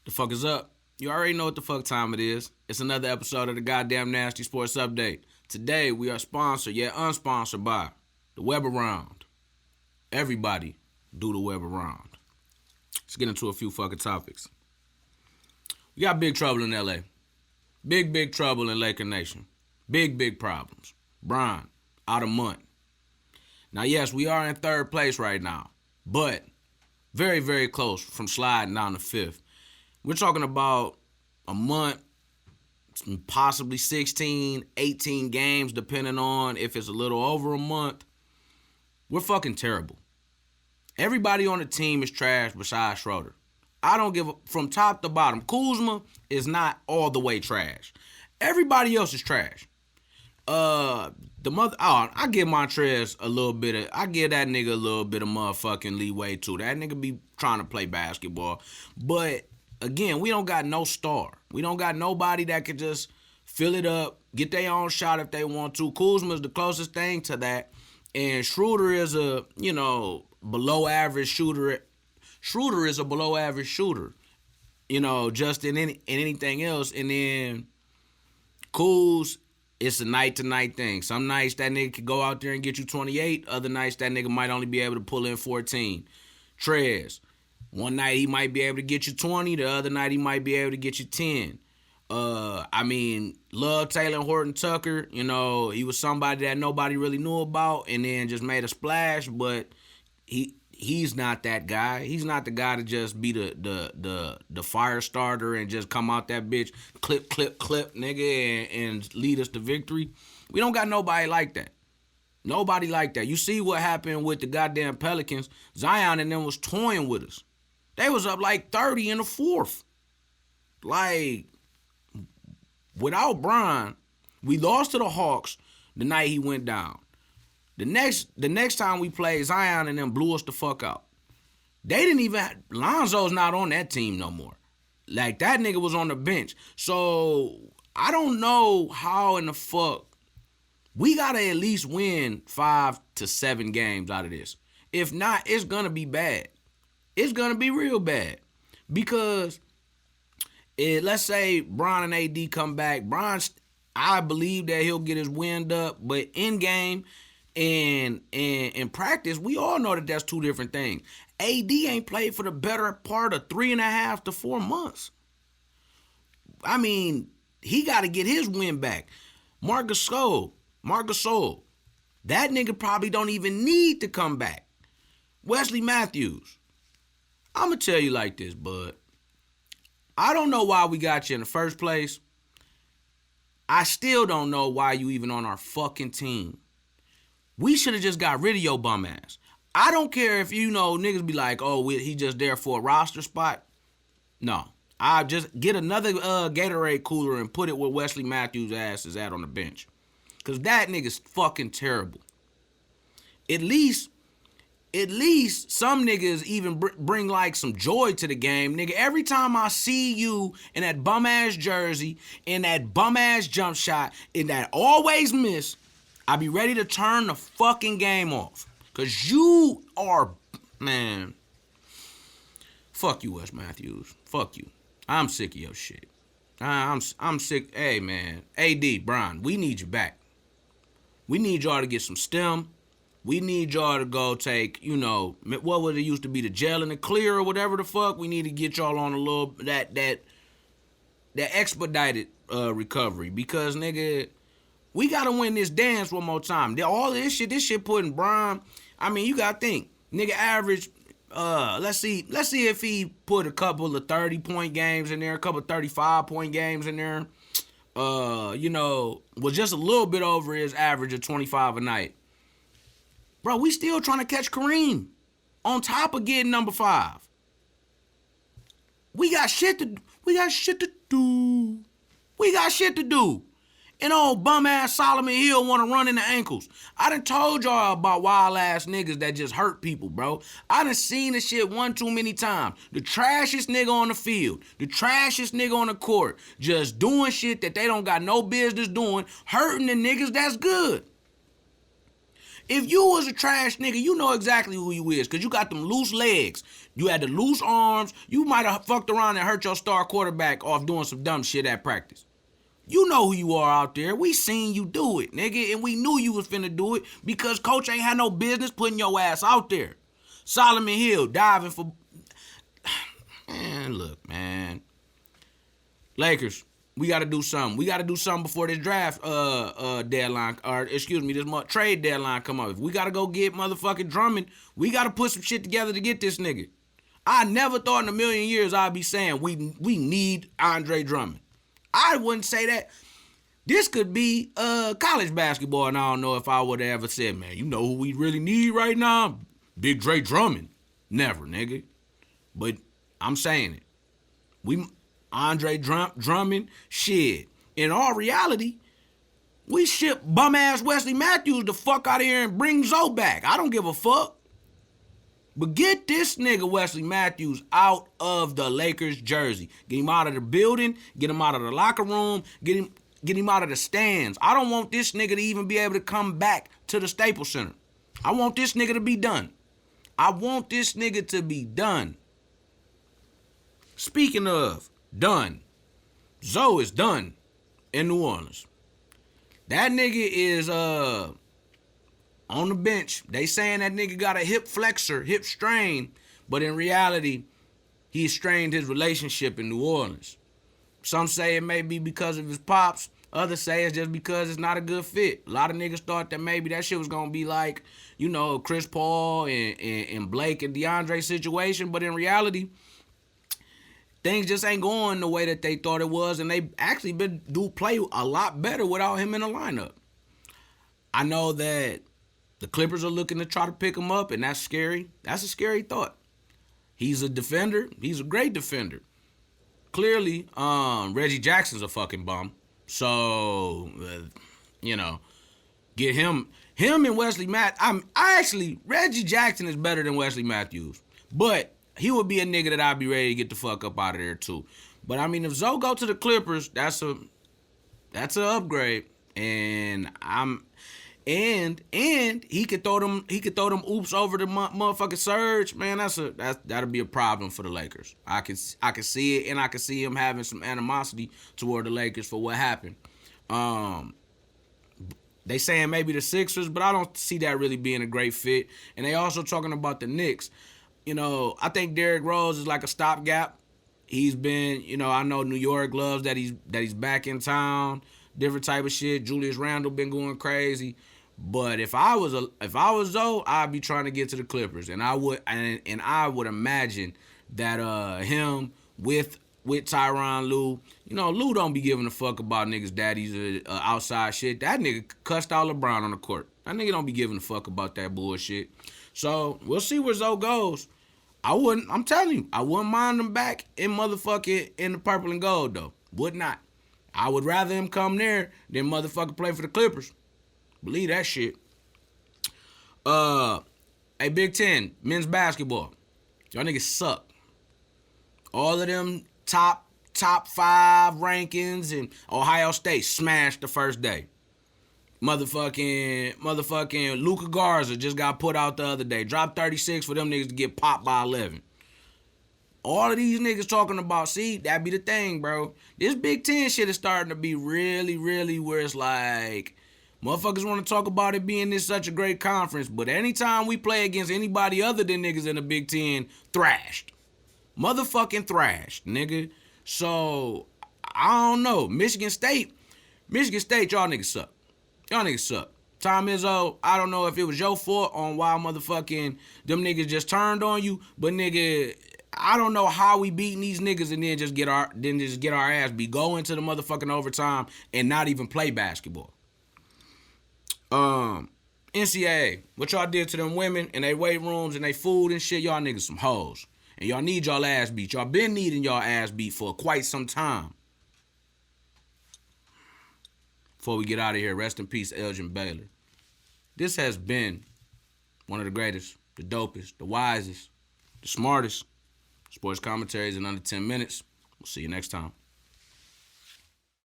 The fuck is up? You already know what the fuck time it is. It's another episode of the goddamn Nasty Sports Update. Today we are sponsored yet unsponsored by the Web Around. Everybody do the Web Around. Let's get into a few fucking topics. We got big trouble in LA. Big trouble in Laker Nation. Big problems. Bron, out of month. Now yes, we are in third place right now, but very close from sliding down to fifth. We're talking about a month, possibly 16, 18 games, depending on if it's a little over a month. We're fucking terrible. Everybody on the team is trash besides Schroeder. I don't give a, from top to bottom. Kuzma is not all the way trash. Everybody else is trash. I give Montrez I give that nigga a little bit of motherfucking leeway too. That nigga be trying to play basketball. But again, we don't got no star. We don't got nobody that could just fill it up, get their own shot if they want to. Kuzma's the closest thing to that. And Schroeder is a, below average shooter. Schroeder is a below average shooter, just in anything else. And then Kuz, it's a night-to-night thing. Some nights that nigga could go out there and get you 28. Other nights that nigga might only be able to pull in 14. Trez, one night he might be able to get you 20. The other night he might be able to get you 10. Love Taylor Horton Tucker. He was somebody that nobody really knew about and then just made a splash, but he's not that guy. He's not the guy to just be the fire starter and just come out that bitch, clip, nigga, and lead us to victory. We don't got nobody like that. Nobody like that. You see what happened with the goddamn Pelicans. Zion and them was toying with us. They was up like 30 in the fourth. Like, without Bron, we lost to the Hawks the night he went down. The next time we played, Zion and them blew us the fuck out. They didn't even Lonzo's not on that team no more. Like, that nigga was on the bench. So I don't know how in the fuck we gotta at least win 5 to 7 games out of this. If not, it's gonna be bad. It's gonna be real bad. Because let's say Bron and AD come back. I believe that he'll get his wind up, but in game and in practice, we all know that that's two different things. AD ain't played for the better part of 3.5 to 4 months. He got to get his win back. Marc Gasol, that nigga probably don't even need to come back. Wesley Matthews, I'm going to tell you like this, bud. I don't know why we got you in the first place. I still don't know why you even on our fucking team. We should have just got rid of your bum ass. I don't care if niggas be like, oh, he just there for a roster spot. No. I just get another Gatorade cooler and put it where Wesley Matthews' ass is at on the bench. Because that nigga's fucking terrible. At least some niggas even bring like some joy to the game. Nigga, every time I see you in that bum ass jersey, in that bum ass jump shot, in that always miss, I be ready to turn the fucking game off. Cause you are, man. Fuck you, Wes Matthews. Fuck you. I'm sick of your shit. I'm sick. Hey, man. AD, Bron, we need you back. We need y'all to get some stem. We need y'all to go take, what would it used to be, the gel and the clear or whatever the fuck. We need to get y'all on a little, that expedited recovery. Because, nigga, we got to win this dance one more time. All this shit putting Bron, you got to think. Nigga average, let's see if he put a couple of 30-point games in there, a couple of 35-point games in there. Was just a little bit over his average of 25 a night. Bro, we still trying to catch Kareem on top of getting number 5. We got shit to do. We got shit to do. And old bum-ass Solomon Hill want to run in the ankles. I done told y'all about wild-ass niggas that just hurt people, bro. I done seen this shit one too many times. The trashiest nigga on the field. The trashiest nigga on the court. Just doing shit that they don't got no business doing. Hurting the niggas that's good. If you was a trash nigga, you know exactly who you is, because you got them loose legs. You had the loose arms. You might have fucked around and hurt your star quarterback off doing some dumb shit at practice. You know who you are out there. We seen you do it, nigga, and we knew you was finna do it because coach ain't had no business putting your ass out there. Solomon Hill diving for... Man, look, man. Lakers, we got to do something. We got to do something before this draft deadline, or excuse me, this trade deadline come up. If we got to go get motherfucking Drummond, we got to put some shit together to get this nigga. I never thought in a million years I'd be saying we need Andre Drummond. I wouldn't say that. This could be college basketball, and I don't know if I would have ever said, man, you know who we really need right now? Big Dre Drummond. Never, nigga. But I'm saying it. Andre Drummond, shit. In all reality, we ship bum-ass Wesley Matthews the fuck out of here and bring Zoe back. I don't give a fuck. But get this nigga Wesley Matthews out of the Lakers jersey. Get him out of the building. Get him out of the locker room. Get him out of the stands. I don't want this nigga to even be able to come back to the Staples Center. I want this nigga to be done. I want this nigga to be done. Speaking of done, Zoe is done in New Orleans. That nigga is on the bench. They saying that nigga got a hip flexor, hip strain, but in reality, he strained his relationship in New Orleans. Some say it may be because of his pops. Others say it's just because it's not a good fit. A lot of niggas thought that maybe that shit was gonna be like, you know, Chris Paul and Blake and DeAndre situation, but in reality, things just ain't going the way that they thought it was, and they actually do play a lot better without him in the lineup. I know that the Clippers are looking to try to pick him up, and that's scary. That's a scary thought. He's a defender. He's a great defender. Clearly, Reggie Jackson's a fucking bum. So, you know, get him and Wesley Matthews. Reggie Jackson is better than Wesley Matthews, but he would be a nigga that I'd be ready to get the fuck up out of there too. But I mean, if Zoe go to the Clippers, that's an upgrade, and he could throw them oops over the motherfucking Surge. Man, that'll be a problem for the Lakers. I can see it, and I can see him having some animosity toward the Lakers for what happened. They saying maybe the Sixers, but I don't see that really being a great fit. And they also talking about the Knicks. You know, I think Derrick Rose is like a stopgap. He's been, you know, I know New York loves that he's back in town, different type of shit. Julius Randle been going crazy. But if I was Zoe, I'd be trying to get to the Clippers, and I would imagine that him with Tyronn Lue, you know, Lue don't be giving a fuck about niggas' daddies outside shit. That nigga cussed out LeBron on the court. That nigga don't be giving a fuck about that bullshit. So we'll see where Zoe goes. I'm telling you, I wouldn't mind him back in the purple and gold though. Would not. I would rather him come there than motherfucker play for the Clippers. Believe that shit. Hey, Big Ten, men's basketball. Y'all niggas suck. All of them top 5 rankings, and Ohio State smashed the first day. Motherfucking Luka Garza just got put out the other day. Dropped 36 for them niggas to get popped by 11. All of these niggas talking about, see, that be the thing, bro. This Big Ten shit is starting to be really, really where it's like, motherfuckers want to talk about it being this such a great conference, but anytime we play against anybody other than niggas in the Big Ten, thrashed. Motherfucking thrashed, nigga. So, I don't know. Michigan State, y'all niggas suck. Y'all niggas suck. Tom Izzo, I don't know if it was your fault on why motherfucking them niggas just turned on you, but nigga, I don't know how we beating these niggas and then just get our ass beat. Go into the motherfucking overtime and not even play basketball. NCAA, what y'all did to them women in their weight rooms and they food and shit, y'all niggas some hoes. And y'all need y'all ass beat. Y'all been needing y'all ass beat for quite some time. Before we get out of here, rest in peace, Elgin Baylor. This has been one of the greatest, the dopest, the wisest, the smartest sports commentaries in under 10 minutes. We'll see you next time.